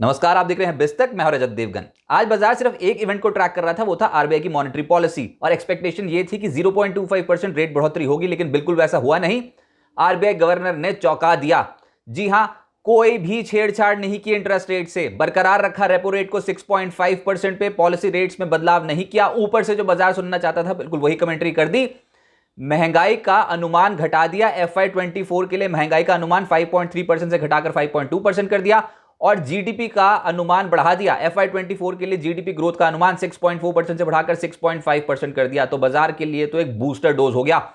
नमस्कार, आप देख रहे हैं बिस्तक। मैं हूं रजत देवगन। आज बाजार सिर्फ एक इवेंट को ट्रैक कर रहा था, वो था आरबीआई की मॉनेटरी पॉलिसी। और एक्सपेक्टेशन ये थी कि 0.25% रेट बढ़ोतरी होगी, लेकिन बिल्कुल वैसा हुआ नहीं। आरबीआई गवर्नर ने चौंका दिया। जी हां, कोई भी छेड़छाड़ नहीं की इंटरेस्ट रेट से, बरकरार रखा रेपो रेट को 6.5% पे, पॉलिसी रेट्स में बदलाव नहीं किया। ऊपर से जो बाजार सुनना चाहता था बिल्कुल वही कमेंट्री कर दी। महंगाई का अनुमान घटा दिया। FY24 के लिए महंगाई का अनुमान 5.3% से घटाकर 5.2% कर दिया। और जीडीपी का अनुमान बढ़ा दिया। FY24 के लिए जीडीपी ग्रोथ का अनुमान 6.4% से बढ़ाकर 6.5% कर दिया। तो बाजार के लिए तो एक बूस्टर डोज हो गया।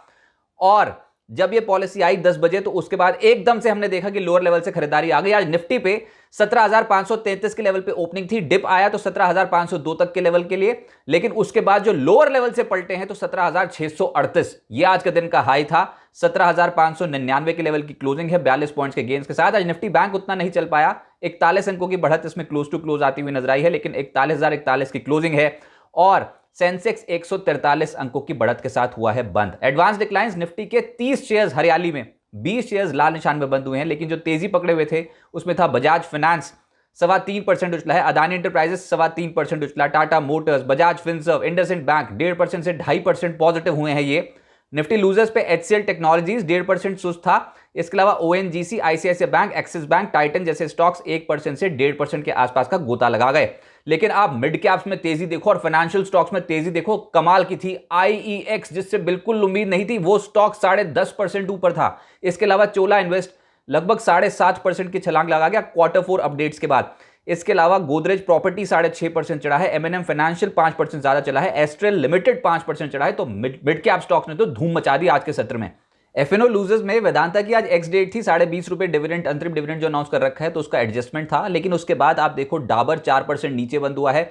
और जब ये पॉलिसी आई 10 बजे, तो उसके बाद एकदम से हमने देखा कि लोअर लेवल से खरीदारी आ गई। आज निफ्टी पे 17,533 के लेवल पे ओपनिंग थी, डिप आया तो 17,502 तक के लेवल के लिए, लेकिन उसके बाद जो लोअर लेवल से पलटे हैं तो 17,638 ये आज के दिन का हाई था। 17,599 के लेवल की क्लोजिंग है 42 पॉइंट्स के गेंस के साथ। आज निफ्टी बैंक उतना नहीं चल पाया, 41 अंकों की बढ़त इसमें क्लोज टू क्लोज आती हुई नजर आई है, लेकिन 41,041 की क्लोजिंग है। और सेंसेक्स 143 अंकों की बढ़त के साथ हुआ है बंद। एडवांस डिक्लाइंस निफ्टी के 30 शेयर्स हरियाली में, 20 शेयर्स लाल निशान में बंद हुए हैं, लेकिन जो तेजी पकड़े हुए थे उसमें था बजाज फाइनेंस 3.25% उछला है, अदानी एंटरप्राइजेस 3.25% उछला, Tata Motors, Bajaj Finserv, IndusInd Bank 1.5% से 2.5% पॉजिटिव हुए हैं ये। निफ्टी लूजर्स पे HCL टेक्नोलॉजीज 1.5% सुस्त था। इसके अलावा ONGC, ICICI Bank, Axis Bank, Titan जैसे स्टॉक्स 1% से 1.5% के आसपास का गोता लगा गए। लेकिन आप मिड कैप्स में तेजी देखो और फाइनेंशियल स्टॉक्स में तेजी देखो, कमाल की थी। IEX जिससे बिल्कुल उम्मीद नहीं थी, वो स्टॉक 10.5% ऊपर था। इसके अलावा चोला इन्वेस्ट लगभग 7.5% की छलांग लगा गया Q4 अपडेट्स के बाद। इसके अलावा गोदरेज प्रॉपर्टी 6.5% चढ़ा है, M&M फाइनेंशियल 5% ज्यादा चला है, एस्ट्रल लिमिटेड 5% चढ़ा है। तो मिड कैप स्टॉक्स ने तो धूम मचा दी आज के सत्र में। एफएनओ लूजर्स में वेदांता की आज एक्स डेट थी, 20.5 रुपए डिविडेंड, अंतरिम डिविडेंड जो अनाउंस कर रखा है, तो उसका एडजस्टमेंट था। लेकिन उसके बाद आप देखो डाबर 4% नीचे बंद हुआ है,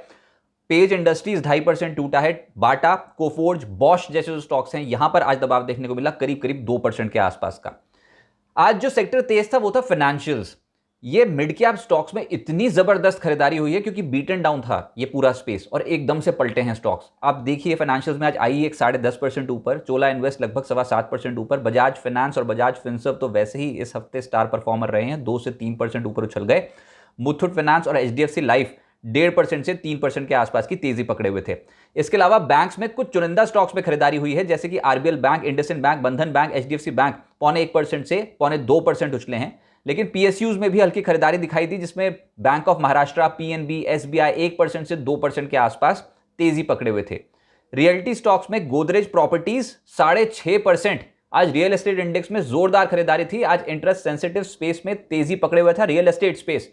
पेज इंडस्ट्रीज 2.5% टूटा है, बाटा, कोफोर्ज, बॉश जैसे जो स्टॉक्स हैं यहां पर आज दबाव देखने को मिला करीब करीब 2% के आसपास का। आज जो सेक्टर तेज था वो था फाइनेंशियल्स। ये मिड कैप स्टॉक्स में इतनी जबरदस्त खरीदारी हुई है क्योंकि बीटन डाउन था ये पूरा स्पेस और एकदम से पलटे हैं स्टॉक्स। आप देखिए फाइनेंशियल्स में आज IEX 10.5% ऊपर, चोला इन्वेस्ट लगभग 7.25% ऊपर, बजाज फाइनेंस और बजाज फिनसर्व तो वैसे ही इस हफ्ते स्टार परफॉर्मर रहे हैं, 2 से 3% ऊपर उछल गए। मुथूट फाइनेंस और HDFC लाइफ 1.5% से 3% के आसपास की तेजी पकड़े हुए थे। इसके अलावा बैंक्स में कुछ चुनिंदा स्टॉक्स में खरीदारी हुई है, जैसे कि RBL बैंक, इंडसइंड बैंक, बंधन बैंक, HDFC बैंक 0.25% से 0.2% उछले हैं। लेकिन PSUs में भी हल्की खरीदारी दिखाई दी, जिसमें bank of Maharashtra, PNB, SBI 1% से 2% के आसपास तेजी पकड़े हुए थे। रियल्टी स्टॉक्स में गोदरेज प्रॉपर्टीज 6.5%। आज रियल एस्टेट इंडेक्स में जोरदार खरीदारी थी। आज इंटरेस्ट सेंसिटिव स्पेस में तेजी पकड़े हुआ था रियल एस्टेट स्पेस।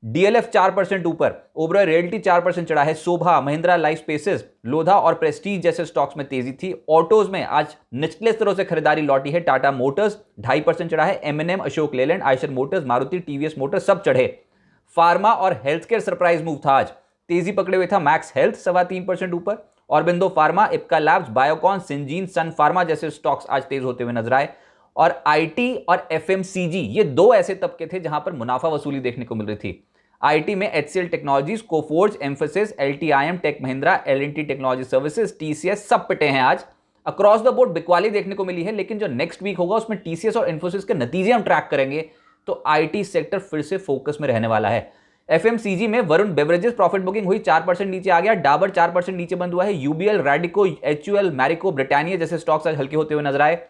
DLF 4% ऊपर, ओबरॉय रियल्टी 4% चढ़ा है, शोभा, महिंद्रा लाइफ स्पेसेस, लोधा और प्रेस्टीज जैसे स्टॉक्स में तेजी थी। ऑटोज में आज निचले स्तरों से खरीदारी लौटी है, टाटा मोटर्स 2.5% चढ़ा है, M&M, Ashok Leyland, Eicher Motors, Maruti, TVS Motors सब चढ़े। फार्मा और हेल्थ केयर सरप्राइज मूव था। आज तेजी पकड़े हुए था मैक्स हेल्थ 3.25% ऊपर, Aurobindo Pharma, Ipca Labs, Biocon, Syngene, Sun Pharma जैसे स्टॉक्स आज तेज होते हुए नजर आए। और IT और FMCG ये दो ऐसे तबके थे जहां पर मुनाफा वसूली देखने को मिल रही थी। IT में HCL technologies, Coforge, Mphasis, LTIM, tech Mahindra, L&T technology services, TCS सब पिटे हैं आज। अक्रॉस द बोर्ड बिकवाली देखने को मिली है, लेकिन जो नेक्स्ट वीक होगा उसमें TCS और इन्फोसिस के नतीजे हम ट्रैक करेंगे, तो IT सेक्टर फिर से फोकस में रहने वाला है। FMCG में वरुण बेवरेजेस प्रॉफिट बुकिंग हुई, 4% नीचे आ गया, डाबर 4% नीचे बंद हुआ है, UBL, Radico, HUL, Marico, Britannia जैसे स्टॉक्स आज हल्के होते हुए नजर आए।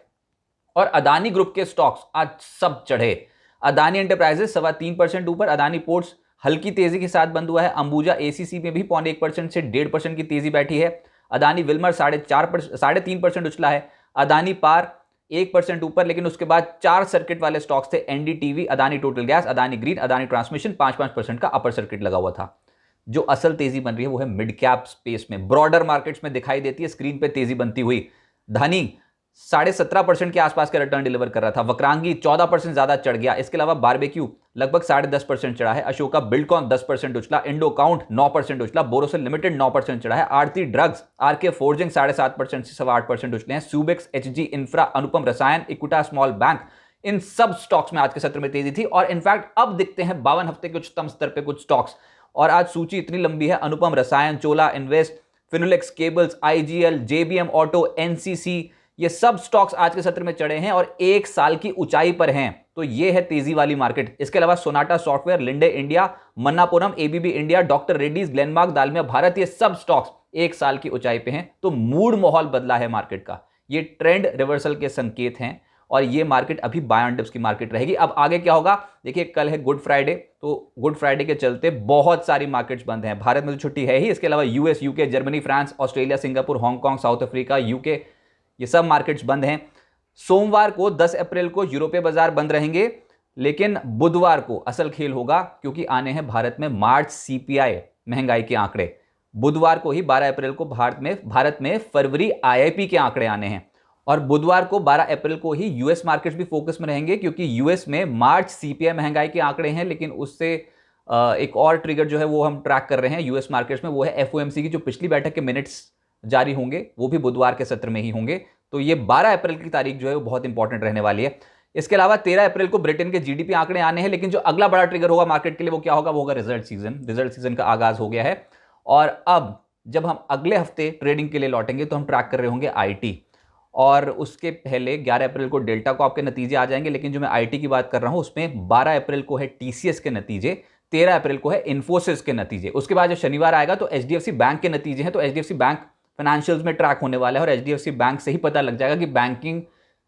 और अदानी ग्रुप के स्टॉक्स आज सब चढ़े। अदानी एंटरप्राइजेस 3.25% ऊपर, अदानी पोर्ट्स हल्की तेजी के साथ बंद हुआ है, अंबुजा ACC में भी 0.1% से 1.5% की तेजी बैठी है। अदानी विल्मर 3.5% उछला है, अदानी पार 1% ऊपर, लेकिन उसके बाद 4 सर्किट वाले स्टॉक्स थे, NDTV, Adani total gas, Adani green, Adani transmission 5% का अपर सर्किट लगा हुआ था। जो असल तेजी बन रही है वो है मिड कैप स्पेस में, ब्रॉडर मार्केट्स में दिखाई देती है स्क्रीन पे तेजी बनती हुई। धनी 17.5% के आसपास का रिटर्न डिलीवर कर रहा था, वक्रांगी 14% ज्यादा चढ़ गया। इसके अलावा बारबेक्यू लगभग 10.5% चढ़ा है, अशोका बिल्डकॉन 10% उछला, इंडो काउंट 9% उछला, बोरोसिल लिमिटेड 9% चढ़ा है, आरती ड्रग्स, RK फोर्जिंग 7.5% से 8.25% उछले हैं, सुबेक्स, HG इंफ्रा, अनुपम रसायन, इक्विटा स्मॉल बैंक, इन सब स्टॉक्स में आज के सत्र में तेजी थी। और इनफैक्ट अब दिखते हैं 52 हफ्ते के उच्चतम स्तर पे कुछ स्टॉक्स, और आज सूची इतनी लंबी है, Anupam Rasayan, Chola Invest, Finolex Cables, IGL, JBM Auto, NCC, ये सब स्टॉक्स आज के सत्र में चढ़े हैं और 1 साल की ऊंचाई पर हैं। तो ये है तेजी वाली मार्केट। इसके अलावा Sonata software, Linde India, Manappuram, ABB India, doctor Reddy's, Glenmark, Dalmia Bharat, ये सब स्टॉक्स 1 साल की ऊंचाई पे हैं। तो मूड माहौल बदला है मार्केट का, ये ट्रेंड रिवर्सल के संकेत हैं और ये मार्केट अभी बाय ऑन डिप्स की मार्केट रहेगी। अब आगे क्या होगा देखिए, कल है गुड फ्राइडे, तो गुड फ्राइडे के चलते बहुत सारी मार्केट्स बंद हैं। भारत में तो छुट्टी है ही, इसके अलावा US, UK, Germany, France, Australia, Singapore, Hong Kong, south Africa, UK, ये सब मार्केट्स बंद हैं। सोमवार को 10 अप्रैल को यूरोपीय बाजार बंद रहेंगे, लेकिन बुधवार को असल खेल होगा क्योंकि आने हैं भारत में मार्च सीपीआई महंगाई के आंकड़े। बुधवार को ही 12 अप्रैल को भारत में फरवरी आईआईपी के आंकड़े आने हैं और बुधवार को 12 अप्रैल को ही यूएस मार्केट्स भी फोकस में रहेंगे क्योंकि यूएस में मार्च सीपीआई महंगाई के आंकड़े हैं। लेकिन उससे एक और ट्रिगर जो है वो हम ट्रैक कर रहे हैं यूएस मार्केट्स में, वो है एफओएमसी की जो पिछली बैठक के मिनट्स जारी होंगे, वो भी बुधवार के सत्र में ही होंगे। तो ये 12 अप्रैल की तारीख जो है वो बहुत इंपॉर्टेंट रहने वाली है। इसके अलावा 13 अप्रैल को ब्रिटेन के जीडीपी आंकड़े आने हैं, लेकिन जो अगला बड़ा ट्रिगर होगा मार्केट के लिए वो क्या होगा, वो होगा रिजल्ट सीजन। रिजल्ट सीजन का आगाज हो गया है और अब जब हम अगले हफ्ते ट्रेडिंग के लिए लौटेंगे तो हम ट्रैक कर रहे होंगे आईटी, और उसके पहले 11 अप्रैल को डेल्टा को आपके नतीजे आ जाएंगे। लेकिन जो मैं आईटी की बात कर रहा हूं उसमें 12 अप्रैल को है टीसीएस के नतीजे, 13 अप्रैल को है इन्फोसिस के नतीजे। उसके बाद जब शनिवार आएगा तो एचडीएफसी बैंक के नतीजे हैं, तो एचडीएफसी बैंक फाइनेंशियल्स में ट्रैक होने वाला है और एचडीएफसी बैंक से ही पता लग जाएगा कि बैंकिंग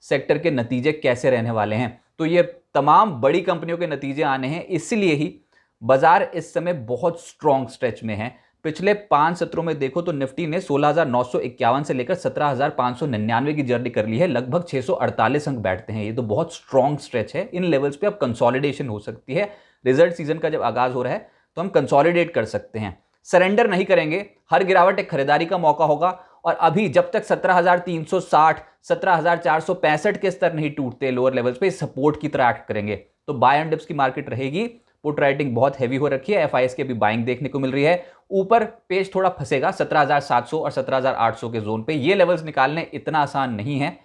सेक्टर के नतीजे कैसे रहने वाले हैं। तो ये तमाम बड़ी कंपनियों के नतीजे आने हैं, इसलिए ही बाजार इस समय बहुत स्ट्रॉन्ग स्ट्रेच में है। पिछले 5 सत्रों में देखो तो निफ्टी ने 16,951 से लेकर 17,599 की जर्नी कर ली है, लगभग 648 अंक बैठते हैं। ये तो बहुत स्ट्रॉन्ग स्ट्रेच है। इन लेवल्स पे अब कंसोलिडेशन हो सकती है। रिजल्ट सीजन का जब आगाज हो रहा है तो हम कंसोलिडेट कर सकते हैं, सरेंडर नहीं करेंगे। हर गिरावट एक खरीदारी का मौका होगा और अभी जब तक 17,360, 17,465 के स्तर नहीं टूटते लोअर लेवल्स पे, सपोर्ट की तरह एक्ट करेंगे। तो बाय एंड डिप्स की मार्केट रहेगी। पुट राइटिंग बहुत हैवी हो रखी है, एफआईएस की अभी बाइंग देखने को मिल रही है। ऊपर पेज थोड़ा फंसेगा 17,700 और 17,800 के जोन पे, ये लेवल्स निकालने इतना आसान नहीं है।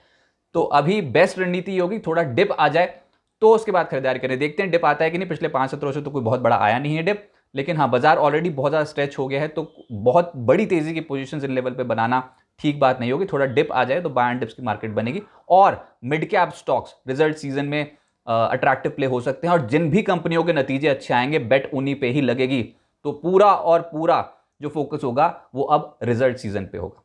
तो अभी बेस्ट रणनीति होगी थोड़ा डिप आ जाए तो उसके बाद खरीदारी करें। देखते हैं डिप आता है कि नहीं। पिछले 5 सत्रों से तो कोई बहुत बड़ा आया नहीं है डिप, लेकिन हाँ बाजार ऑलरेडी बहुत ज़्यादा स्ट्रेच हो गया है, तो बहुत बड़ी तेजी की पोजीशंस इन लेवल पे बनाना ठीक बात नहीं होगी। थोड़ा डिप आ जाए तो बाय एंड डिप्स की मार्केट बनेगी और mid cap stocks result season में अट्रैक्टिव प्ले हो सकते हैं और जिन भी कंपनियों के नतीजे अच्छे आएंगे बेट उन्हीं पे ही लगेगी। तो पूरा और पूरा जो फोकस होगा वो अब रिजल्ट सीजन पे होगा।